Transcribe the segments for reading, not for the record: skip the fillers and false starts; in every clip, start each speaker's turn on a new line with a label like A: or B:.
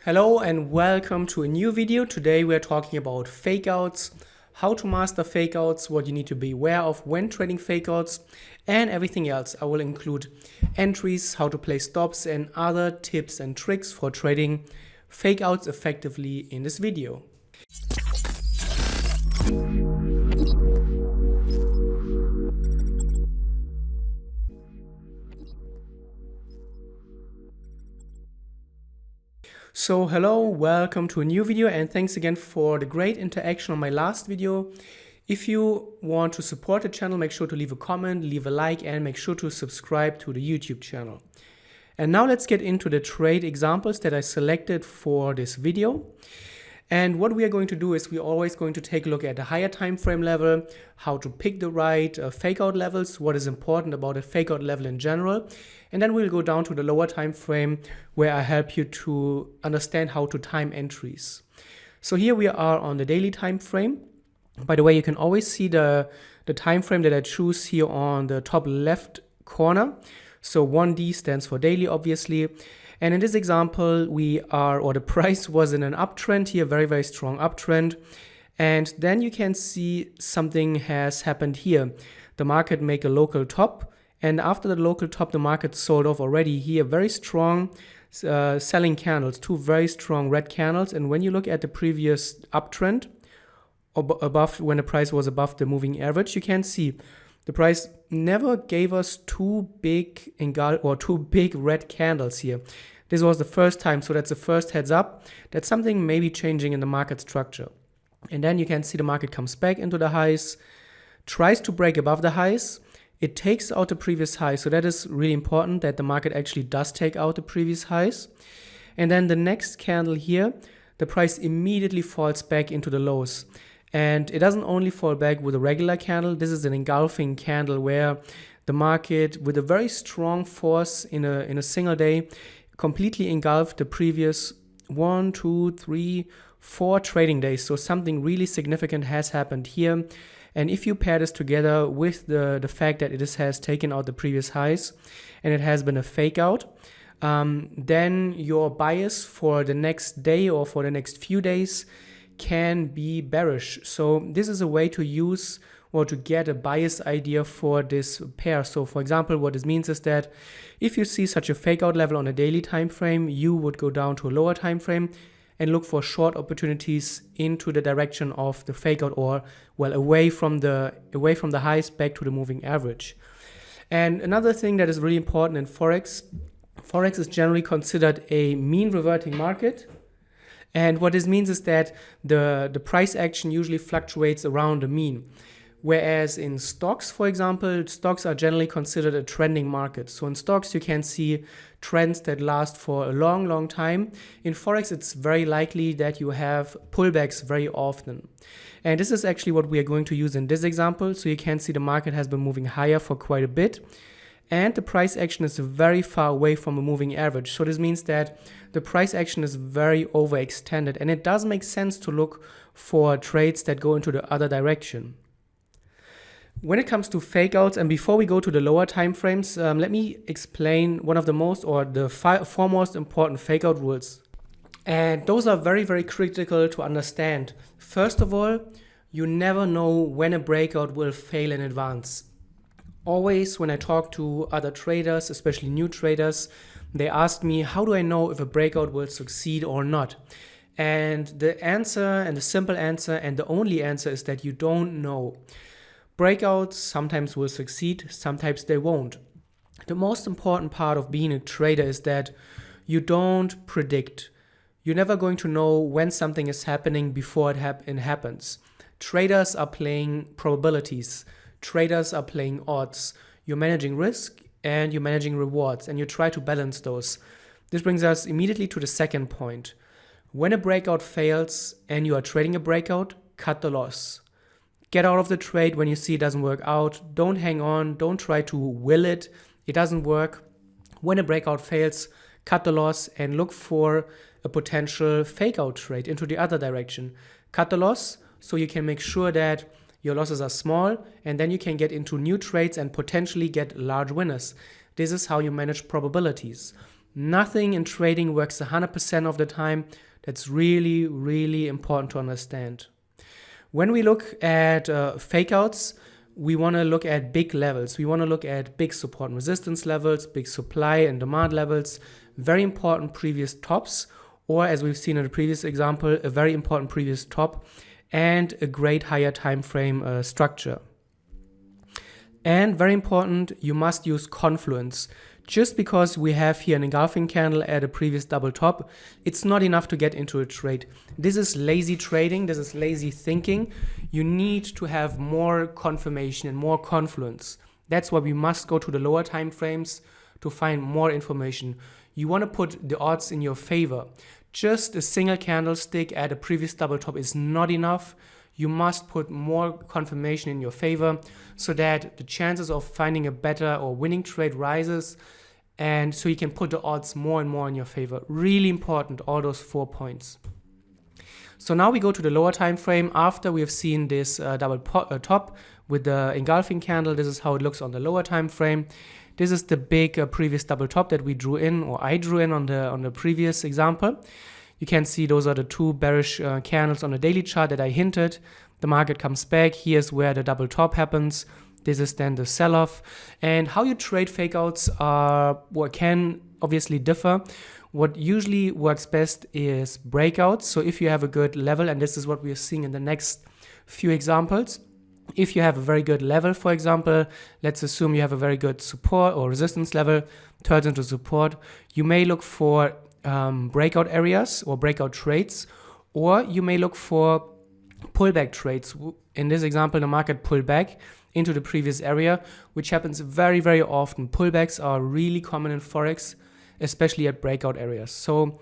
A: Hello and welcome to a new video. Today we are talking about fakeouts, how to master fakeouts, what you need to be aware of when trading fakeouts, and everything else. I will include entries, how to place stops, and other tips and tricks for trading fakeouts effectively in this video. So hello, welcome to a new video, and thanks again for the great interaction on my last video. If you want to support the channel, make sure to leave a comment, leave a like, and make sure to subscribe to the YouTube channel. And now let's get into the trade examples that I selected for this video. And what we are going to do is we're always going to take a look at the higher time frame level, how to pick the right fakeout levels, what is important about a fakeout level in general. And then we'll go down to the lower time frame where I help you to understand how to time entries. So here we are on the daily time frame. By the way, you can always see the time frame that I choose here on the top left corner. So 1D stands for daily, obviously. And in this example, the price was in an uptrend here, very, very strong uptrend. And then you can see something has happened here. The market make a local top. And after the local top, the market sold off already here. Very strong selling candles, two very strong red candles. And when you look at the previous uptrend, above when the price was above the moving average, you can see the price never gave us two big red candles here. This was the first time, so that's the first heads up that something may be changing in the market structure. And then you can see the market comes back into the highs, tries to break above the highs. It takes out the previous high, so that is really important that the market actually does take out the previous highs. And then the next candle here, the price immediately falls back into the lows. And it doesn't only fall back with a regular candle. This is an engulfing candle where the market, with a very strong force in a single day, completely engulfed the previous 1, 2, 3, 4 trading days. So something really significant has happened here. And if you pair this together with the fact that it has taken out the previous highs and it has been a fake out, then your bias for the next day or for the next few days can be bearish. So this is a way to use or to get a bias idea for this pair. So for example, what this means is that if you see such a fake out level on a daily time frame, you would go down to a lower time frame and look for short opportunities into the direction of the fake out, or well, away from the highs back to the moving average. And another thing that is really important in Forex is generally considered a mean reverting market. And what this means is that the price action usually fluctuates around the mean. Whereas in stocks, for example, stocks are generally considered a trending market. So in stocks, you can see trends that last for a long, long time. In Forex, it's very likely that you have pullbacks very often. And this is actually what we are going to use in this example. So you can see the market has been moving higher for quite a bit. And the price action is very far away from a moving average. So this means that the price action is very overextended. And it does make sense to look for trades that go into the other direction. When it comes to fakeouts, and before we go to the lower time frames, let me explain one of the four most important fakeout rules. And those are very, very critical to understand. First of all, you never know when a breakout will fail in advance. Always when I talk to other traders, especially new traders, they ask me, how do I know if a breakout will succeed or not? And the answer, and the simple answer, and the only answer is that you don't know. Breakouts sometimes will succeed, sometimes they won't. The most important part of being a trader is that you don't predict. You're never going to know when something is happening before it happens. Traders are playing probabilities. Traders are playing odds. You're managing risk and you're managing rewards, and you try to balance those. This brings us immediately to the second point. When a breakout fails and you are trading a breakout, cut the loss. Get out of the trade when you see it doesn't work out. Don't hang on. Don't try to will it. It doesn't work. When a breakout fails, cut the loss and look for a potential fake out trade into the other direction. Cut the loss so you can make sure that your losses are small, and then you can get into new trades and potentially get large winners. This is how you manage probabilities. Nothing in trading works 100% of the time. That's really, really important to understand. When we look at fakeouts, we want to look at big levels. We want to look at big support and resistance levels, big supply and demand levels, very important previous tops, or as we've seen in the previous example, a very important previous top and a great higher time frame structure. And very important, you must use Confluence. Just because we have here an engulfing candle at a previous double top, it's not enough to get into a trade. This is lazy trading, this is lazy thinking. You need to have more confirmation and more confluence. That's why we must go to the lower time frames to find more information. You want to put the odds in your favor. Just a single candlestick at a previous double top is not enough. You must put more confirmation in your favor so that the chances of finding a better or winning trade rises, and so you can put the odds more and more in your favor. Really important, all those 4 points. So now we go to the lower time frame. After we have seen this double top with the engulfing candle, this is how it looks on the lower time frame. This is the big previous double top that we drew in, or I drew in on the previous example. You can see those are the two bearish candles on the daily chart that I hinted. The market comes back. Here's where the double top happens. This is then the sell-off. And how you trade fakeouts can obviously differ. What usually works best is breakouts. So if you have a good level, and this is what we are seeing in the next few examples. If you have a very good level, for example, let's assume you have a very good support or resistance level, turns into support, you may look for breakout areas or breakout trades, or you may look for pullback trades. In this example, the market pulled back into the previous area, which happens very, very often. Pullbacks are really common in Forex, especially at breakout areas. So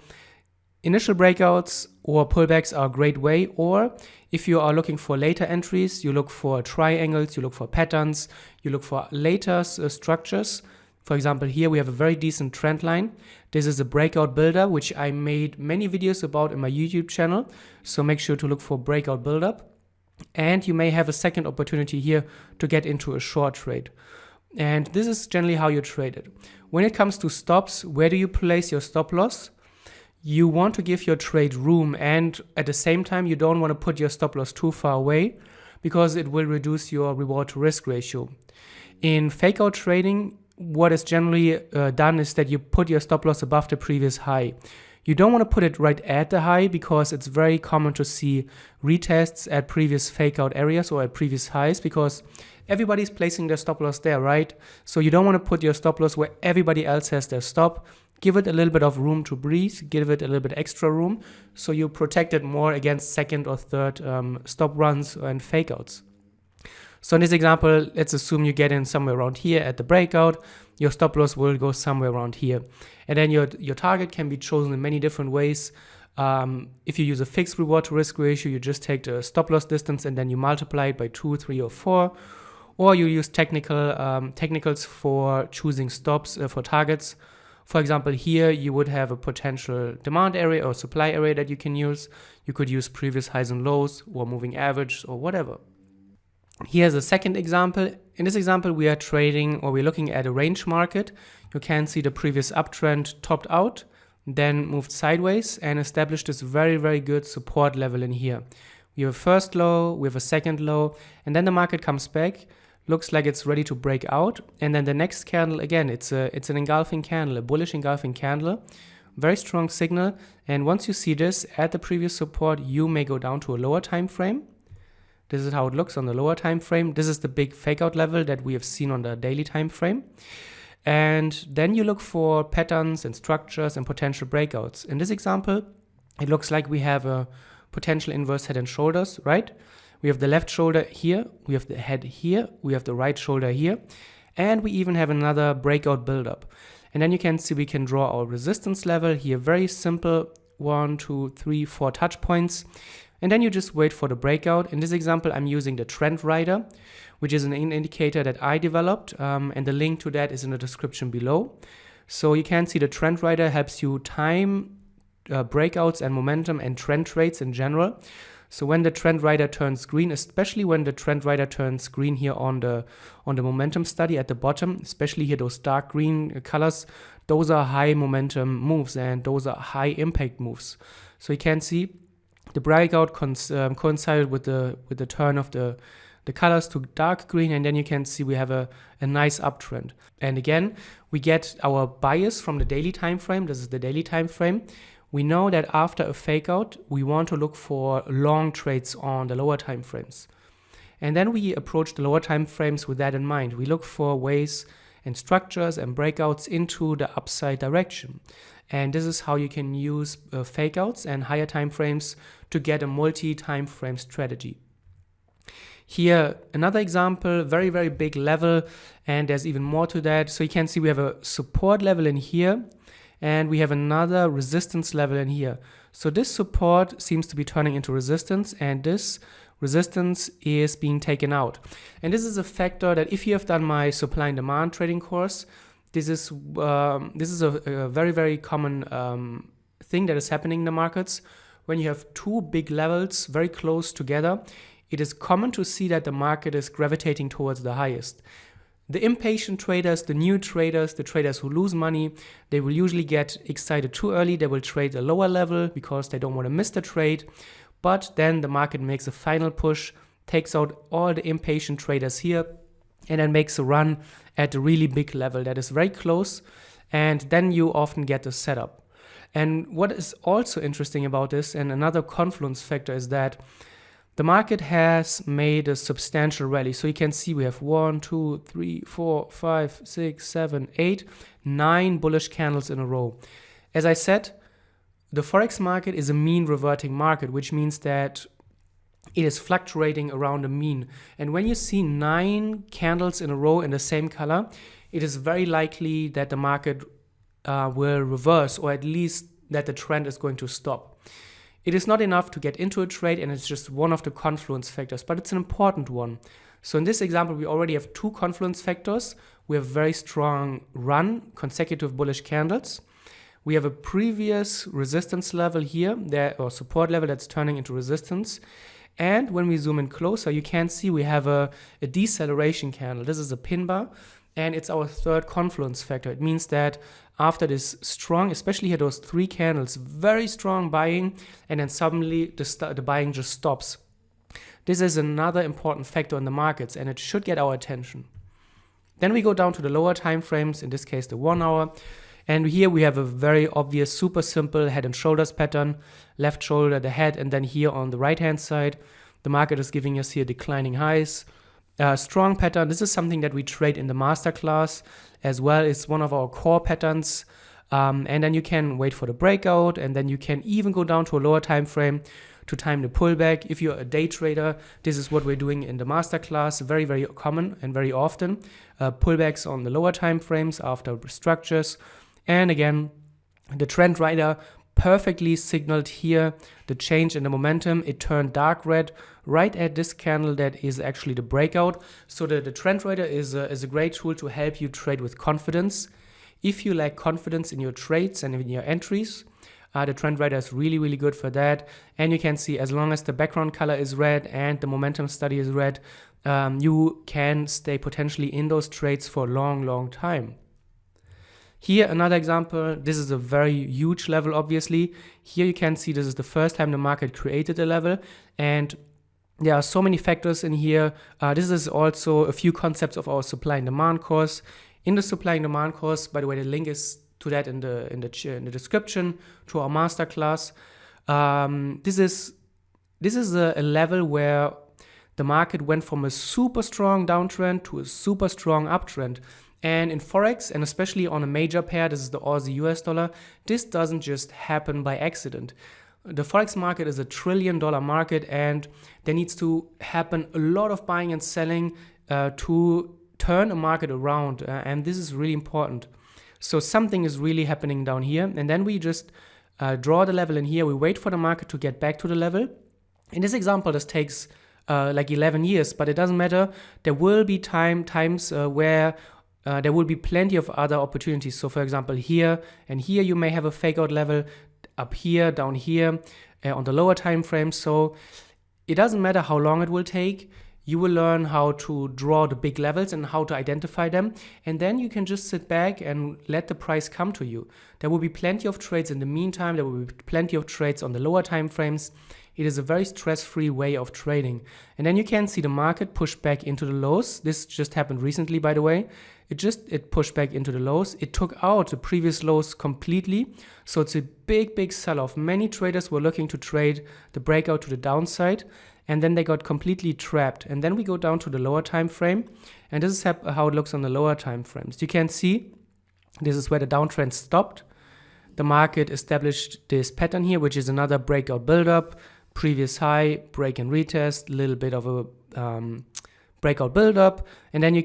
A: initial breakouts or pullbacks are a great way, or if you are looking for later entries, you look for triangles, you look for patterns, you look for later structures. For example, here we have a very decent trend line. This is a breakout builder, which I made many videos about in my YouTube channel. So make sure to look for breakout buildup. And you may have a second opportunity here to get into a short trade. And this is generally how you trade it. When it comes to stops, where do you place your stop loss? You want to give your trade room, and at the same time, you don't want to put your stop loss too far away because it will reduce your reward to risk ratio. In fakeout trading, what is generally done is that you put your stop loss above the previous high. You don't want to put it right at the high because it's very common to see retests at previous fakeout areas or at previous highs because everybody's placing their stop loss there, right? So you don't want to put your stop loss where everybody else has their stop. Give it a little bit of room to breathe, give it a little bit extra room so you protect it more against second or third stop runs and fakeouts. So in this example, let's assume you get in somewhere around here at the breakout. Your stop loss will go somewhere around here. And then your target can be chosen in many different ways. If you use a fixed reward to risk ratio, you just take the stop loss distance and then you multiply it by 2, 3, or 4. Or you use technicals for choosing stops for targets. For example, here you would have a potential demand area or supply area that you can use. You could use previous highs and lows or moving average or whatever. Here's a second example. In this example, we are trading, or we're looking at a range market. You can see the previous uptrend topped out, then moved sideways and established this very, very good support level in here. We have a first low, we have a second low, and then the market comes back, looks like it's ready to break out. And then the next candle, again, it's an engulfing candle, a bullish engulfing candle, very strong signal. And once you see this at the previous support, you may go down to a lower time frame. This is how it looks on the lower time frame. This is the big fakeout level that we have seen on the daily time frame. And then you look for patterns and structures and potential breakouts. In this example, it looks like we have a potential inverse head and shoulders, right? We have the left shoulder here, we have the head here, we have the right shoulder here, and we even have another breakout buildup. And then you can see we can draw our resistance level here. Very simple, 1, 2, 3, 4 touch points. And then you just wait for the breakout. In this example, I'm using the trend rider, which is an indicator that I developed, and the link to that is in the description below. So you can see the trend rider helps you time breakouts and momentum and trend trades in general. So when the trend rider turns green, especially when the trend rider turns green here on the momentum study at the bottom, especially here those dark green colors, those are high momentum moves and those are high impact moves. So you can see the breakout coincided with the turn of the colors to dark green, and then you can see we have a nice uptrend. And again, we get our bias from the daily time frame. This is the daily time frame. We know that after a fake out, we want to look for long trades on the lower time frames. And then we approach the lower time frames with that in mind. We look for ways and structures and breakouts into the upside direction. And this is how you can use fake outs and higher time frames to get a multi-time frame strategy. Here, another example, very, very big level, and there's even more to that. So you can see we have a support level in here, and we have another resistance level in here. So this support seems to be turning into resistance, and this resistance is being taken out. And this is a factor that if you have done my supply and demand trading course, this is a very, very common thing that is happening in the markets. When you have two big levels very close together, it is common to see that the market is gravitating towards the highest. The impatient traders, the new traders, the traders who lose money, they will usually get excited too early. They will trade a lower level because they don't want to miss the trade. But then the market makes a final push, takes out all the impatient traders here, and then makes a run at a really big level that is very close. And then you often get the setup. And what is also interesting about this, and another confluence factor, is that the market has made a substantial rally. So you can see we have 1, 2, 3, 4, 5, 6, 7, 8, 9 bullish candles in a row. As I said, the Forex market is a mean reverting market, which means that it is fluctuating around a mean. And when you see 9 candles in a row in the same color, it is very likely that the market will reverse, or at least that the trend is going to stop. It is not enough to get into a trade, and it's just one of the confluence factors, but it's an important one. So in this example, we already have 2 confluence factors. We have very strong run, consecutive bullish candles. We have a previous resistance level here, or support level that's turning into resistance. And when we zoom in closer, you can see we have a deceleration candle. This is a pin bar, and it's our third confluence factor. It means that after this strong, especially here, those 3 candles, very strong buying, and then suddenly the buying just stops. This is another important factor in the markets, and it should get our attention. Then we go down to the lower time frames, in this case the 1 hour, and here we have a very obvious, super simple head and shoulders pattern, left shoulder, the head, and then here on the right hand side, the market is giving us here declining highs. Strong pattern. This is something that we trade in the masterclass as well. It's one of our core patterns. And then you can wait for the breakout, and then you can even go down to a lower time frame to time the pullback. If you're a day trader, this is what we're doing in the masterclass. Very, very common and very often. Pullbacks on the lower time frames after structures. And again, the trend rider perfectly signaled here the change in the momentum. It turned dark red right at this candle that is actually the breakout. So the trend rider is a great tool to help you trade with confidence. If you lack confidence in your trades and in your entries, the trend rider is really, really good for that. And you can see as long as the background color is red and the momentum study is red, you can stay potentially in those trades for a long, long time. Here, another example. This is a very huge level, obviously. Here you can see this is the first time the market created a level, and there are so many factors in here. This is also a few concepts of our supply and demand course. In the supply and demand course, by the way, the link is to that in the description to our masterclass. This is a level where the market went from a super strong downtrend to a super strong uptrend. And in Forex, and especially on a major pair, this is the Aussie US dollar, this doesn't just happen by accident. The Forex market is $1 trillion market, and there needs to happen a lot of buying and selling to turn a market around, and this is really important. So something is really happening down here, and then we just draw the level in here. We wait for the market to get back to the level. In this example, this takes like 11 years, but it doesn't matter. There will be times where there will be plenty of other opportunities. So for example, here and here you may have a fake out level, up here, down here, on the lower time frame. So It doesn't matter how long it will take. You will learn how to draw the big levels and how to identify them. And then you can just sit back and let the price come to you. There will be plenty of trades in the meantime. There will be plenty of trades on the lower time frames. It is a very stress-free way of trading. And then you can see the market push back into the lows. This just happened recently, by the way. It pushed back into the lows. It took out the previous lows completely. So it's a big sell-off. Many traders were looking to trade the breakout to the downside, and then they got completely trapped. And then we go down to the lower time frame, and this is how it looks on the lower time frames. You can see this is where the downtrend stopped. The market established this pattern here, which is another breakout buildup, previous high, break and retest, a little bit of a breakout buildup, and then you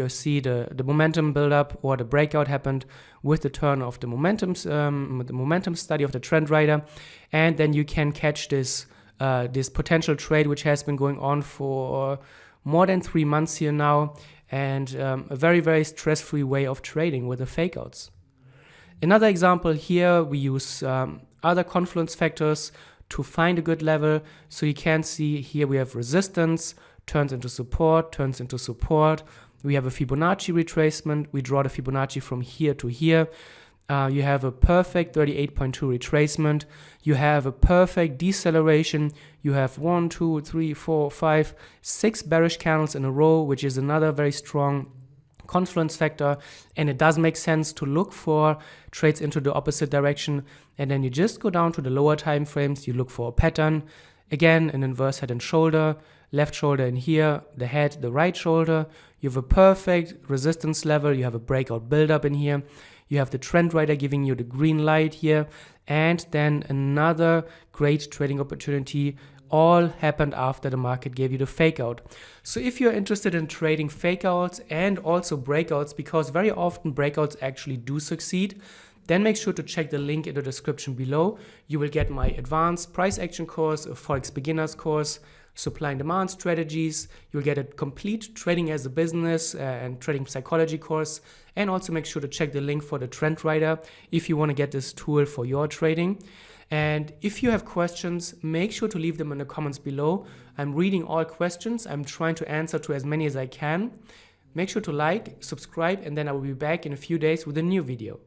A: see the momentum buildup, or the breakout happened with the turn of the momentum study of the trend rider, and then you can catch this potential trade, which has been going on for more than 3 months here now, and a very stress-free way of trading with the fakeouts. Another example here, we use other Confluence factors to find a good level. So you can see here we have resistance, turns into support, We have a Fibonacci retracement. We draw the Fibonacci from here to here. You have a perfect 38.2 retracement. You have a perfect deceleration. You have 1, 2, 3, 4, 5, 6 bearish candles in a row, which is another very strong Confluence factor. And it does make sense to look for trades into the opposite direction. And then you just go down to the lower time frames. You look for a pattern. Again, an inverse head and shoulder, left shoulder in here, the head, the right shoulder. You have a perfect resistance level. You have a breakout buildup in here. You have the trend rider giving you the green light here, and then another great trading opportunity. All happened after the market gave you the fake out. So if you're interested in trading fake outs and also breakouts, because very often breakouts actually do succeed, then make sure to check the link in the description below. You will get my advanced price action course, a Forex beginners course, supply and demand strategies. You'll get a complete trading as a business and trading psychology course. And also make sure to check the link for the trend rider if you want to get this tool for your trading. And if you have questions, make sure to leave them in the comments below. I'm reading all questions. I'm trying to answer to as many as I can. Make sure to like, subscribe, and then I will be back in a few days with a new video.